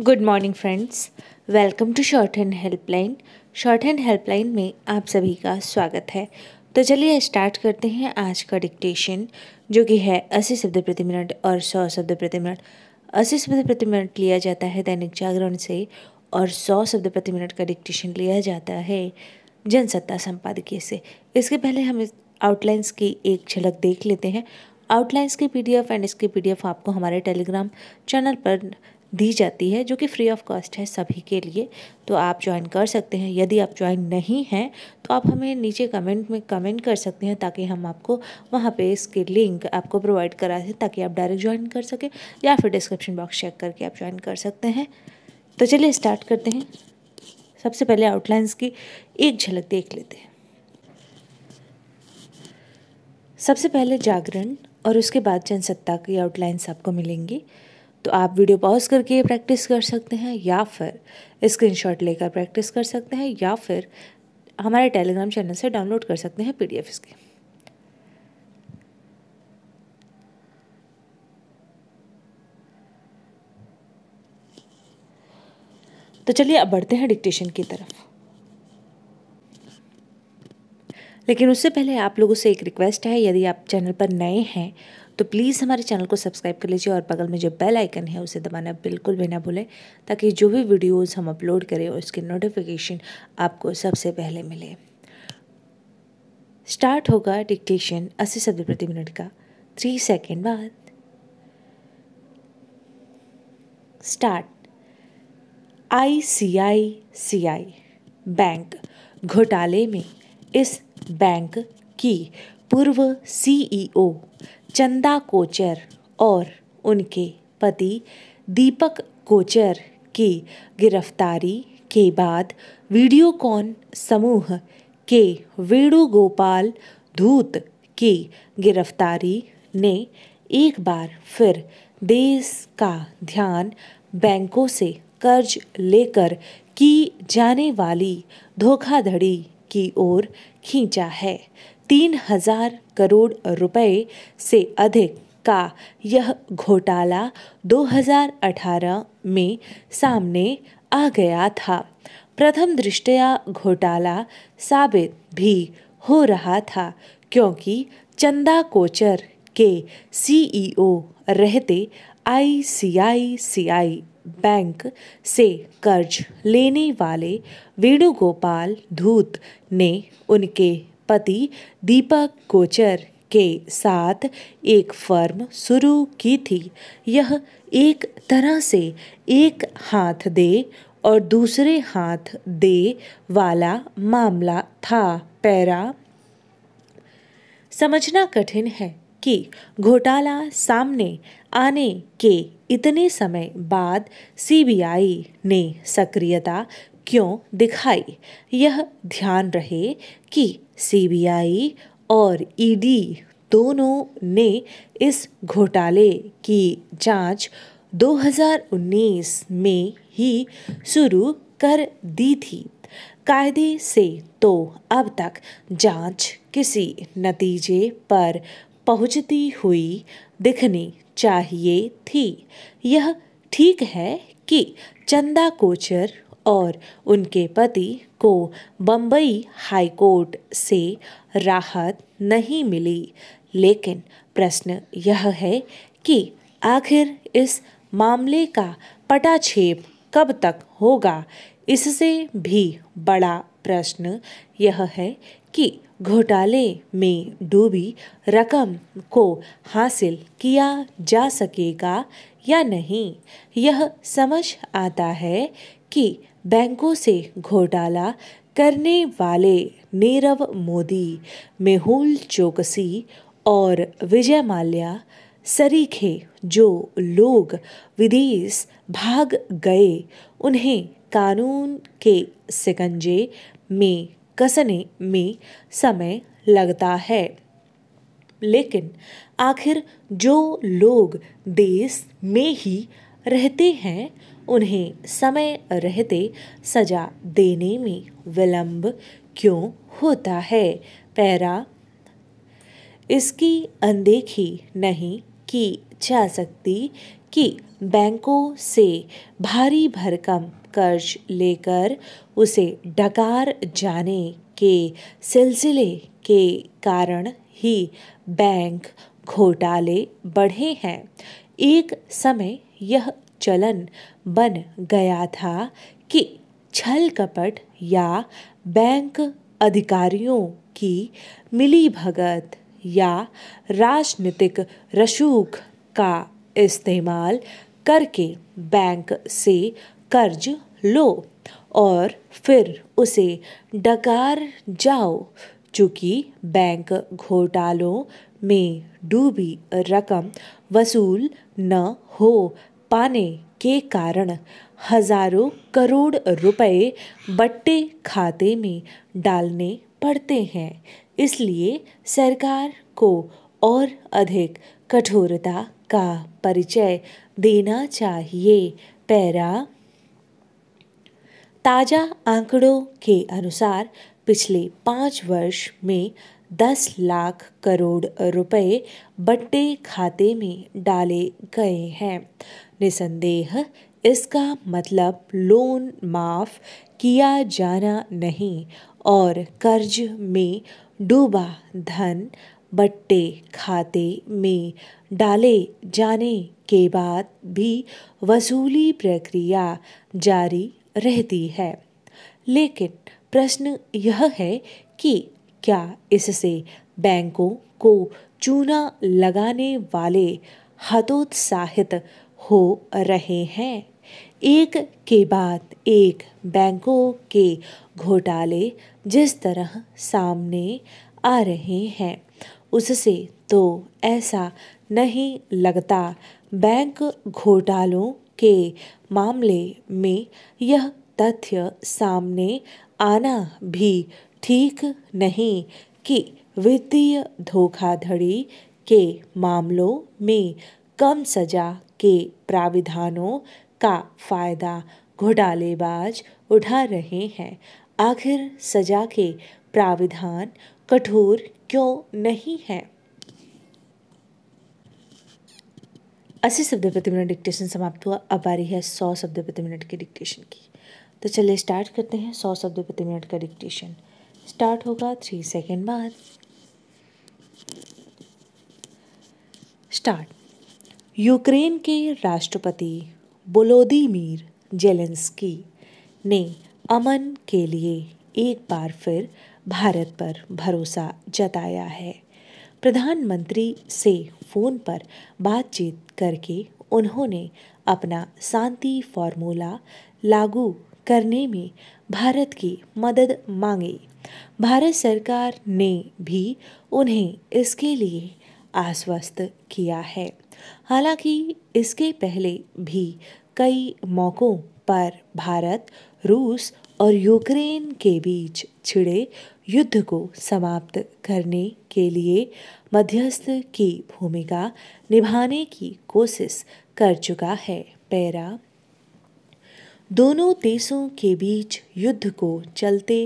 Good morning friends, welcome to shorthand helpline. Shorthand helpline में आप सभी का स्वागत है। तो चलिए स्टार्ट करते हैं आज का डिक्टेशन, जो कि है 80 शब्द प्रति मिनट और 100 शब्द प्रति मिनट। 80 शब्द प्रति मिनट लिया जाता है दैनिक जागरण से और 100 शब्द प्रति मिनट का डिक्टेशन लिया जाता है जनसत्ता संपादकीय से। इसके पहले हम इस आउटलाइंस की एक झलक देख लेते हैं। आउटलाइंस की पीडीएफ एंड इसकी पीडीएफ आपको हमारे टेलीग्राम चैनल पर दी जाती है, जो कि फ्री ऑफ कॉस्ट है सभी के लिए, तो आप ज्वाइन कर सकते हैं। यदि आप ज्वाइन नहीं हैं तो आप हमें नीचे कमेंट में कमेंट कर सकते हैं, ताकि हम आपको वहाँ पे इसके लिंक आपको प्रोवाइड करा दें, ताकि आप डायरेक्ट ज्वाइन कर सकें, या फिर डिस्क्रिप्शन बॉक्स चेक करके आप ज्वाइन कर सकते हैं। तो चलिए स्टार्ट करते हैं। सबसे पहले आउटलाइंस की एक झलक देख लेते हैं। सबसे पहले जागरण और उसके बाद जनसत्ता की आउटलाइंस आपको मिलेंगी। तो आप वीडियो पॉज करके प्रैक्टिस कर सकते हैं, या फिर स्क्रीनशॉट लेकर प्रैक्टिस कर सकते हैं, या फिर हमारे टेलीग्राम चैनल से डाउनलोड कर सकते हैं पीडीएफ इसकी। तो चलिए अब बढ़ते हैं डिक्टेशन की तरफ। लेकिन उससे पहले आप लोगों से एक रिक्वेस्ट है, यदि आप चैनल पर नए हैं तो प्लीज़ हमारे चैनल को सब्सक्राइब कर लीजिए और बगल में जो बेल आइकन है उसे दबाना बिल्कुल भी ना भूलें, ताकि जो भी वीडियोस हम अपलोड करें उसकी नोटिफिकेशन आपको सबसे पहले मिले। स्टार्ट होगा डिक्टेशन 80 शब्द प्रति मिनट का 3 सेकेंड बाद। स्टार्ट। ICICI बैंक घोटाले में इस बैंक की पूर्व CEO चंदा कोचर और उनके पति दीपक कोचर की गिरफ्तारी के बाद वीडियोकॉन समूह के वेणुगोपाल धूत की गिरफ्तारी ने एक बार फिर देश का ध्यान बैंकों से कर्ज लेकर की जाने वाली धोखाधड़ी की ओर खींचा है। 3000 करोड़ रुपए से अधिक का यह घोटाला 2018 में सामने आ गया था। प्रथम दृष्टया घोटाला साबित भी हो रहा था, क्योंकि चंदा कोचर के CEO रहते ICICI बैंक से कर्ज लेने वाले वेणुगोपाल धूत ने उनके पति दीपक कोचर के साथ एक फर्म शुरू की थी। यह एक तरह से एक हाथ दे और दूसरे हाथ दे वाला मामला था। पैरा समझना कठिन है कि घोटाला सामने आने के इतने समय बाद CBI ने सक्रियता क्यों दिखाई। यह ध्यान रहे कि CBI और ED दोनों ने इस घोटाले की जांच 2019 में ही शुरू कर दी थी। कायदे से तो अब तक जांच किसी नतीजे पर पहुंचती हुई दिखनी चाहिए थी। यह ठीक है कि चंदा कोचर और उनके पति को बम्बई हाई कोर्ट से राहत नहीं मिली, लेकिन प्रश्न यह है कि आखिर इस मामले का पटाक्षेप कब तक होगा। इससे भी बड़ा प्रश्न यह है कि घोटाले में डूबी रकम को हासिल किया जा सकेगा या नहीं। यह समझ आता है कि बैंकों से घोटाला करने वाले नीरव मोदी, मेहुल चोकसी और विजय माल्या सरीखे जो लोग विदेश भाग गए, उन्हें कानून के शिकंजे में कसने में समय लगता है, लेकिन आखिर जो लोग देश में ही रहते हैं उन्हें समय रहते सजा देने में विलंब क्यों होता है। पैरा इसकी अनदेखी नहीं की जा सकती कि बैंकों से भारी भरकम कर्ज लेकर उसे डकार जाने के सिलसिले के कारण ही बैंक घोटाले बढ़े हैं। एक समय यह चलन बन गया था कि छल कपट या बैंक अधिकारियों की मिलीभगत या राजनीतिक रसूख का इस्तेमाल करके बैंक से कर्ज लो और फिर उसे डकार जाओ। चूंकि बैंक घोटालों में डूबी रकम वसूल न हो पाने के कारण हजारों करोड़ रुपए बट्टे खाते में डालने पड़ते हैं। इसलिए सरकार को और अधिक कठोरता का परिचय देना चाहिए। पैरा ताज़ा आंकड़ों के अनुसार पिछले 5 वर्ष में 10 लाख करोड़ रुपए बट्टे खाते में डाले गए हैं। निसंदेह इसका मतलब लोन माफ किया जाना नहीं और कर्ज में डूबा धन बट्टे खाते में डाले जाने के बाद भी वसूली प्रक्रिया जारी रहती है। लेकिन प्रश्न यह है कि क्या इससे बैंकों को चूना लगाने वाले हतोत्साहित हो रहे हैं? एक के बाद एक बैंकों के घोटाले जिस तरह सामने आ रहे हैं उससे तो ऐसा नहीं लगता। बैंक घोटालों के मामले में यह तथ्य सामने आना भी ठीक नहीं कि वित्तीय धोखाधड़ी के मामलों में कम सजा के प्राविधानों का फायदा घोटालेबाज उठा रहे हैं। आखिर सजा के प्राविधान कठोर क्यों नहीं है? 80 शब्द प्रति मिनट डिक्टेशन समाप्त हुआ। अब बारी है 100 शब्द प्रति मिनट के डिक्टेशन की। तो चलिए स्टार्ट करते हैं 100 शब्द प्रति मिनट का डिक्टेशन। स्टार्ट होगा 3 सेकेंड बाद। स्टार्ट। यूक्रेन के राष्ट्रपति वोलोदिमीर जेलेंस्की ने अमन के लिए एक बार फिर भारत पर भरोसा जताया है। प्रधानमंत्री से फ़ोन पर बातचीत करके उन्होंने अपना शांति फॉर्मूला लागू करने में भारत की मदद मांगी। भारत सरकार ने भी उन्हें इसके लिए आश्वस्त किया है। हालांकि इसके पहले भी कई मौक़ों पर भारत, रूस और यूक्रेन के बीच छिड़े युद्ध को समाप्त करने के लिए मध्यस्थ की भूमिका निभाने की कोशिश कर चुका है। पैरा दोनों देशों के बीच युद्ध को चलते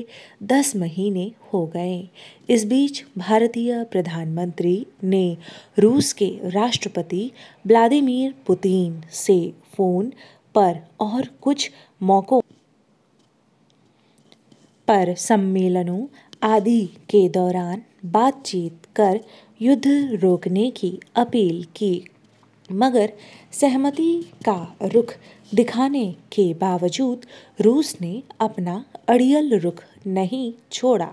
10 महीने हो गए। इस बीच भारतीय प्रधानमंत्री ने रूस के राष्ट्रपति व्लादिमीर पुतिन से फ़ोन पर और कुछ मौक़ों पर सम्मेलनों आदि के दौरान बातचीत कर युद्ध रोकने की अपील की, मगर सहमति का रुख दिखाने के बावजूद रूस ने अपना अड़ियल रुख नहीं छोड़ा।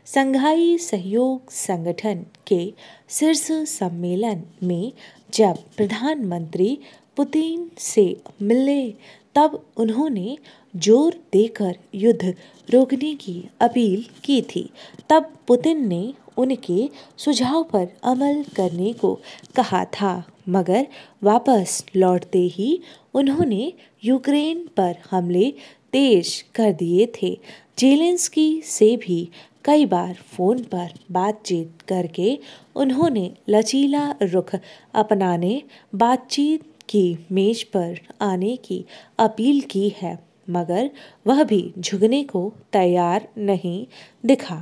संघाई सहयोग संगठन के शीर्ष सम्मेलन में जब प्रधानमंत्री पुतिन से मिले तब उन्होंने जोर देकर युद्ध रोकने की अपील की थी। तब पुतिन ने उनके सुझाव पर अमल करने को कहा था, मगर वापस लौटते ही उन्होंने यूक्रेन पर हमले तेज कर दिए थे। जेलेंस्की से भी कई बार फ़ोन पर बातचीत करके उन्होंने लचीला रुख अपनाने, बातचीत की मेज पर आने की अपील की है, मगर वह भी झुकने को तैयार नहीं दिखा।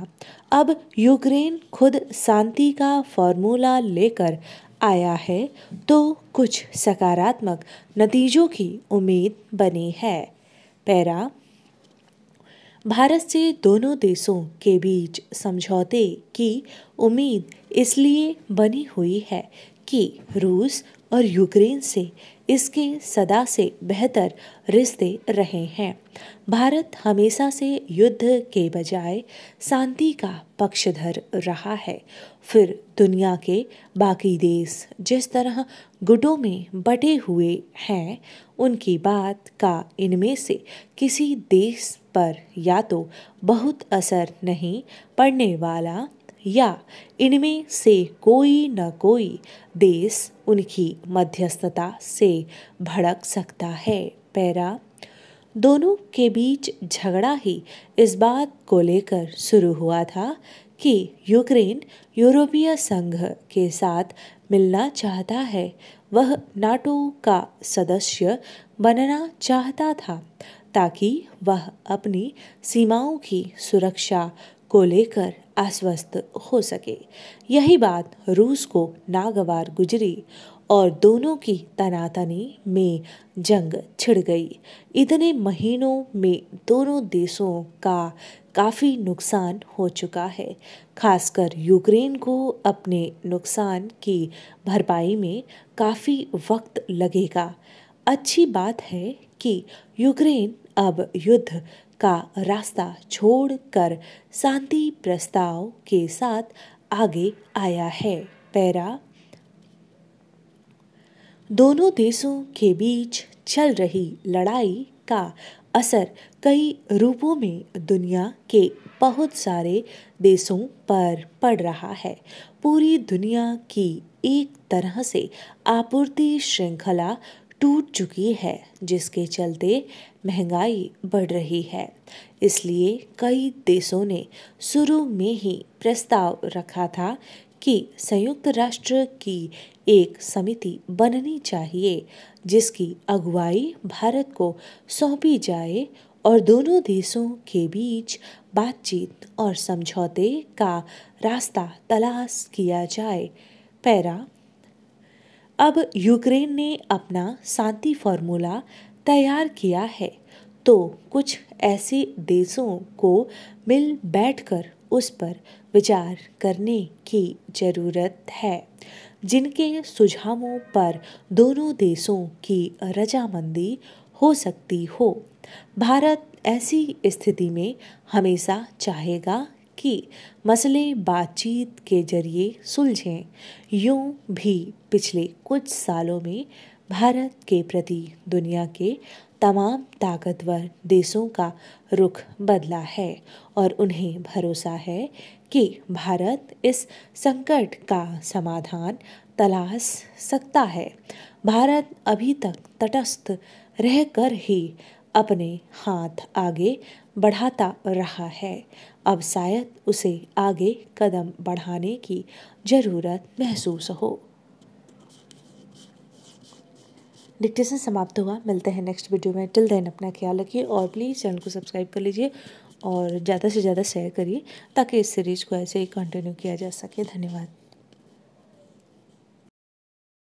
अब यूक्रेन खुद शांति का फॉर्मूला लेकर आया है तो कुछ सकारात्मक नतीजों की उम्मीद बनी है। पैरा भारत से दोनों देशों के बीच समझौते की उम्मीद इसलिए बनी हुई है कि रूस और यूक्रेन से इसके सदा से बेहतर रिश्ते रहे हैं। भारत हमेशा से युद्ध के बजाय शांति का पक्षधर रहा है। फिर दुनिया के बाकी देश जिस तरह गुटों में बटे हुए हैं, उनकी बात का इनमें से किसी देश पर या तो बहुत असर नहीं पड़ने वाला या इनमें से कोई न कोई देश उनकी मध्यस्थता से भड़क सकता है। पैरा दोनों के बीच झगड़ा ही इस बात को लेकर शुरू हुआ था कि यूक्रेन यूरोपीय संघ के साथ मिलना चाहता है। वह नाटो का सदस्य बनना चाहता था ताकि वह अपनी सीमाओं की सुरक्षा को लेकर आश्वस्त हो सके। यही बात रूस को नागवार गुजरी और दोनों की तनातनी में जंग छिड़ गई। इतने महीनों में दोनों देशों का काफ़ी नुकसान हो चुका है। खासकर यूक्रेन को अपने नुकसान की भरपाई में काफ़ी वक्त लगेगा। अच्छी बात है कि यूक्रेन अब युद्ध का रास्ता छोड़कर शांति प्रस्ताव के साथ आगे आया है। पैरा दोनों देशों के बीच चल रही लड़ाई का असर कई रूपों में दुनिया के बहुत सारे देशों पर पड़ रहा है। पूरी दुनिया की एक तरह से आपूर्ति श्रृंखला टूट चुकी है, जिसके चलते महंगाई बढ़ रही है। इसलिए कई देशों ने शुरू में ही प्रस्ताव रखा था कि संयुक्त राष्ट्र की एक समिति बननी चाहिए जिसकी अगुवाई भारत को सौंपी जाए और दोनों देशों के बीच बातचीत और समझौते का रास्ता तलाश किया जाए। पैरा अब यूक्रेन ने अपना शांति फॉर्मूला तैयार किया है, तो कुछ ऐसे देशों को मिल बैठकर उस पर विचार करने की ज़रूरत है जिनके सुझावों पर दोनों देशों की रजामंदी हो सकती हो। भारत ऐसी स्थिति में हमेशा चाहेगा कि मसले बातचीत के जरिए सुलझें। यूं भी पिछले कुछ सालों में भारत के प्रति दुनिया के तमाम ताकतवर देशों का रुख बदला है और उन्हें भरोसा है कि भारत इस संकट का समाधान तलाश सकता है। भारत अभी तक तटस्थ रहकर ही अपने हाथ आगे बढ़ाता रहा है। अब शायद उसे आगे कदम बढ़ाने की ज़रूरत महसूस हो। डिक्टेशन समाप्त हुआ। मिलते हैं नेक्स्ट वीडियो में। टिल देन अपना ख्याल रखिए और प्लीज़ चैनल को सब्सक्राइब कर लीजिए और ज़्यादा से ज़्यादा शेयर करिए ताकि इस सीरीज़ को ऐसे ही कंटिन्यू किया जा सके। धन्यवाद।